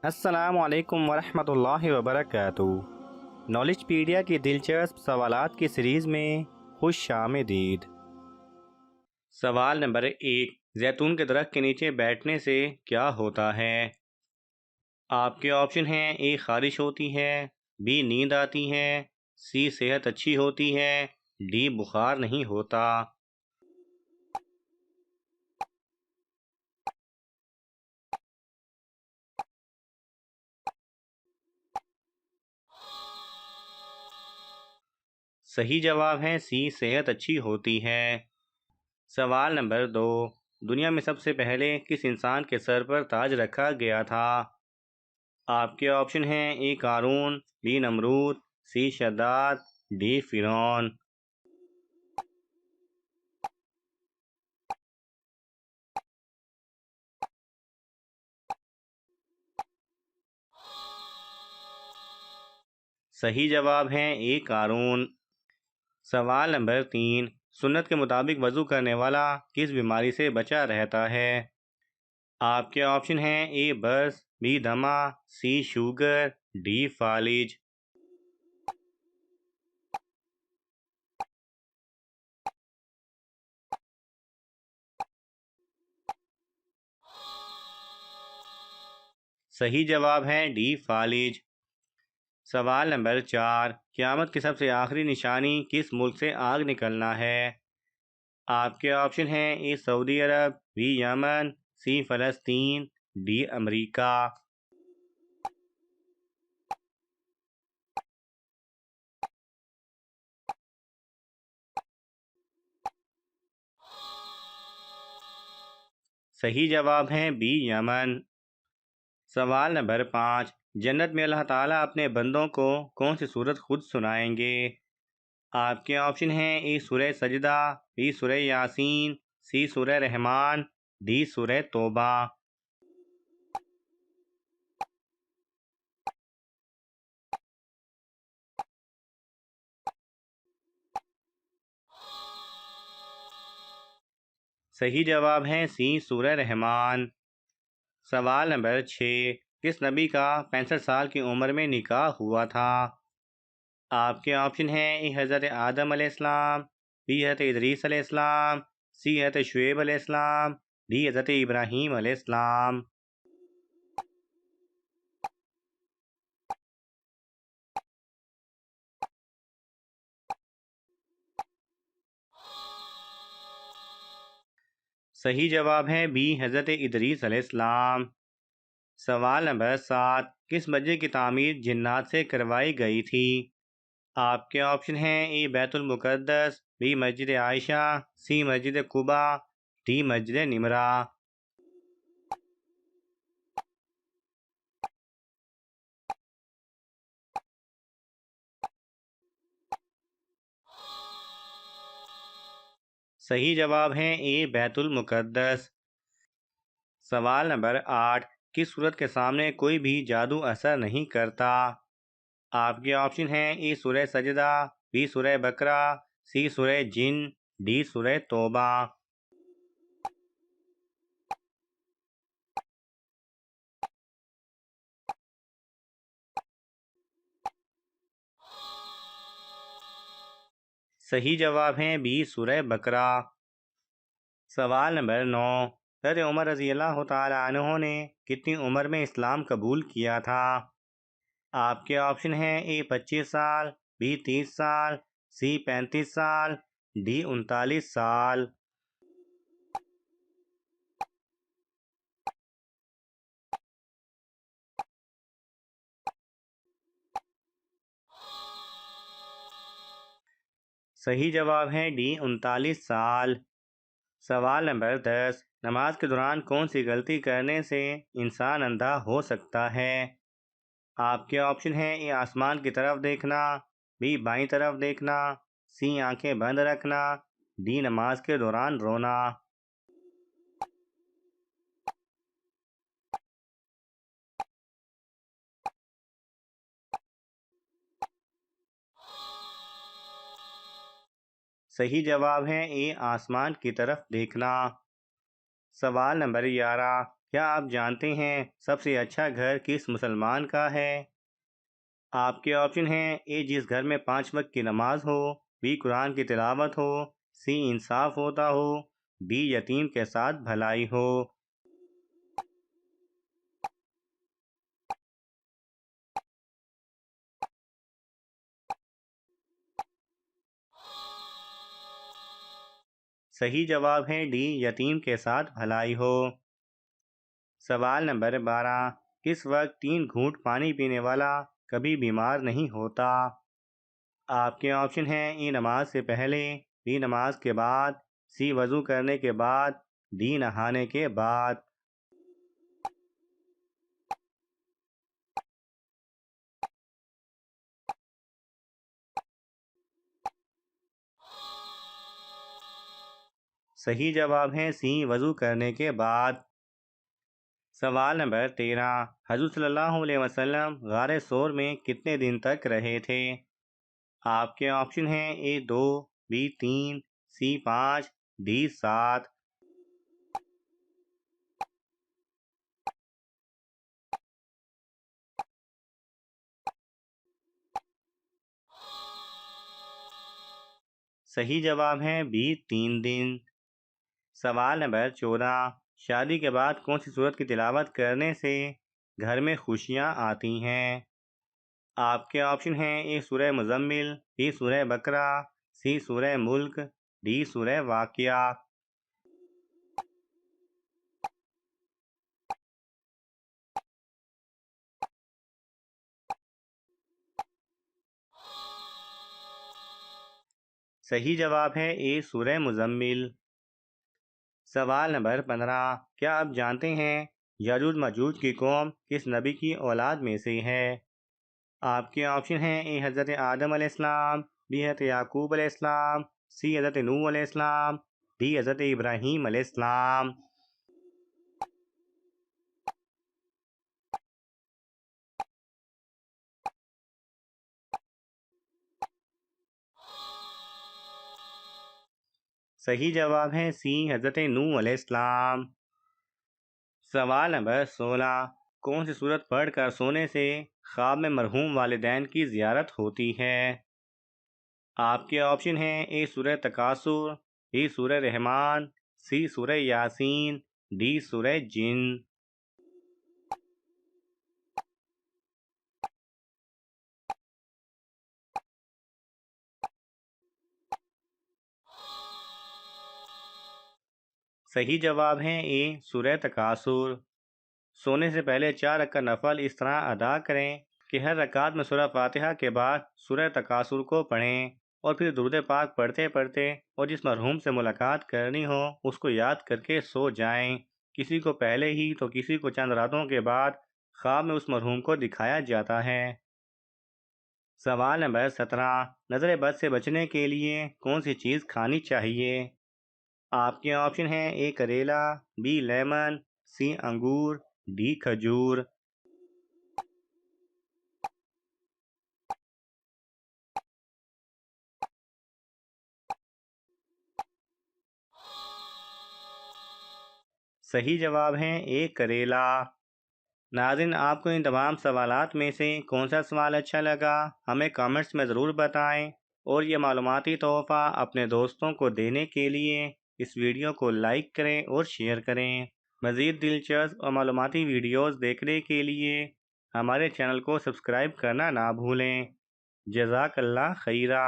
السلام علیکم ورحمۃ اللہ وبرکاتہ۔ نالج پیڈیا کی دلچسپ سوالات کی سیریز میں خوش آمدید۔ سوال نمبر 1، زیتون کے درخت کے نیچے بیٹھنے سے کیا ہوتا ہے؟ آپ کے آپشن ہیں: اے خارش ہوتی ہے، بی نیند آتی ہے، سی صحت اچھی ہوتی ہے، ڈی بخار نہیں ہوتا۔ صحیح جواب ہے سی، صحت اچھی ہوتی ہے۔ سوال نمبر 2، دنیا میں سب سے پہلے کس انسان کے سر پر تاج رکھا گیا تھا؟ آپ کے آپشن ہیں: اے قارون، be Nimrod, C Shaddad, D فرعون۔ صحیح جواب ہے اے قارون۔ سوال نمبر 3، سنت کے مطابق وضو کرنے والا کس بیماری سے بچا رہتا ہے؟ آپ کے آپشن ہیں: اے برس، بی دمہ، سی شوگر، ڈی فالج۔ صحیح جواب ہے ڈی فالج۔ سوال نمبر 4، قیامت کی سب سے آخری نشانی کس ملک سے آگ نکلنا ہے؟ آپ کے آپشن ہیں: اے سعودی عرب، بی یمن، سی فلسطین، ڈی امریکہ۔ صحیح جواب ہے بی یمن۔ سوال نمبر 5، جنت میں اللہ تعالیٰ اپنے بندوں کو کون سی صورت خود سنائیں گے؟ آپ کے آپشن ہیں: اے سورہ سجدہ، بی سورہ یاسین، سی سورہ رحمان، ڈی سورہ توبہ۔ صحیح جواب ہے سی سورہ رحمان۔ سوال نمبر 6، کس نبی کا 65 سال کی عمر میں نکاح ہوا تھا؟ آپ کے آپشن ہیں: اے حضرت آدم علیہ السلام، بی حضرت ادریس علیہ السلام، سی حضرت شعیب علیہ السلام، ڈی حضرت ابراہیم علیہ السلام۔ صحیح جواب ہے بی حضرت ادریس علیہ السلام۔ سوال نمبر 7، کس مسجد کی تعمیر جنات سے کروائی گئی تھی؟ آپ کے آپشن ہیں: اے بیت المقدس، be Masjid Aisha, C Masjid Quba, D مسجد نمرہ۔ صحیح جواب ہے اے بیت المقدس۔ سوال نمبر 8، کس صورت کے سامنے کوئی بھی جادو اثر نہیں کرتا؟ آپ کے آپشن ہیں: اے سورہ سجدہ، بی سورہ بقرہ، سی سورہ جن، ڈی سورہ توبہ۔ صحیح جواب ہے بی سورہ بقرہ۔ سوال نمبر 9، حضرت عمر رضی اللہ تعالی عنہ نے کتنی عمر میں اسلام قبول کیا تھا؟ آپ کے آپشن ہیں: اے 25 سال، بی 30 سال، سی 35 سال، ڈی 39 سال۔ صحیح جواب ہے ڈی 39 سال۔ سوال نمبر 10، نماز کے دوران کون سی غلطی کرنے سے انسان اندھا ہو سکتا ہے؟ آپ کے آپشن ہیں: اے آسمان کی طرف دیکھنا، بی بائیں طرف دیکھنا، سی آنکھیں بند رکھنا، ڈی نماز کے دوران رونا۔ صحیح جواب ہے اے آسمان کی طرف دیکھنا۔ سوال نمبر 11، کیا آپ جانتے ہیں سب سے اچھا گھر کس مسلمان کا ہے؟ آپ کے آپشن ہیں: اے جس گھر میں 5 وقت کی نماز ہو، بی قرآن کی تلاوت ہو، سی انصاف ہوتا ہو، ڈی یتیم کے ساتھ بھلائی ہو۔ صحیح جواب ہے ڈی یتیم کے ساتھ بھلائی ہو۔ سوال نمبر 12، کس وقت 3 گھونٹ پانی پینے والا کبھی بیمار نہیں ہوتا؟ آپ کے آپشن ہیں: ای نماز سے پہلے، بی نماز کے بعد، سی وضو کرنے کے بعد، ڈی نہانے کے بعد۔ صحیح جواب ہے سی وضو کرنے کے بعد۔ سوال نمبر 13، حضور صلی اللہ علیہ وسلم غار ثور میں کتنے دن تک رہے تھے؟ آپ کے آپشن ہیں: اے 2، بی 3، سی 5، ڈی 7۔ صحیح جواب ہے بی 3 دن۔ سوال نمبر 14، شادی کے بعد کون سی سورت کی تلاوت کرنے سے گھر میں خوشیاں آتی ہیں؟ آپ کے آپشن ہیں: اے سورہ مزمل، بی سورہ بقرہ، سی سورہ ملک، ڈی سورہ واقعہ۔ صحیح جواب ہے اے سورہ مزمل۔ سوال نمبر 15، کیا آپ جانتے ہیں یاجوج ماجوج کی قوم کس نبی کی اولاد میں سے ہے؟ آپ کے آپشن ہیں: اے حضرت آدم علیہ السلام، بی حضرت یعقوب علیہ السلام، سی حضرت نوح علیہ السلام، ڈی حضرت ابراہیم علیہ السلام۔ صحیح جواب ہے سی حضرت نوح علیہ السلام۔ سوال نمبر 16، کون سی سورت پڑھ کر سونے سے خواب میں مرحوم والدین کی زیارت ہوتی ہے؟ آپ کے آپشن ہیں: اے سورہ تکاثر، بی سورہ رحمان، سی سورہ یاسین، ڈی سورہ جن۔ صحیح جواب ہے اے سورہ تکاثر۔ سونے سے پہلے 4 رکعت نفل اس طرح ادا کریں کہ ہر رکعت میں سورہ فاتحہ کے بعد سورہ تکاثر کو پڑھیں، اور پھر درود پاک پڑھتے پڑھتے اور جس مرحوم سے ملاقات کرنی ہو اس کو یاد کر کے سو جائیں۔ کسی کو پہلے ہی تو کسی کو چند راتوں کے بعد خواب میں اس مرحوم کو دکھایا جاتا ہے۔ سوال نمبر 17، نظر بد سے بچنے کے لیے کون سی چیز کھانی چاہیے؟ آپ کے آپشن ہیں: اے کریلا، بی لیمن، سی انگور، ڈی کھجور۔ صحیح جواب ہے اے کریلا۔ ناظرین، آپ کو ان تمام سوالات میں سے کون سا سوال اچھا لگا ہمیں کامنٹس میں ضرور بتائیں، اور یہ معلوماتی تحفہ اپنے دوستوں کو دینے کے لیے اس ویڈیو کو لائک کریں اور شیئر کریں۔ مزید دلچسپ اور معلوماتی ویڈیوز دیکھنے کے لیے ہمارے چینل کو سبسکرائب کرنا نہ بھولیں۔ جزاک اللہ خیرہ۔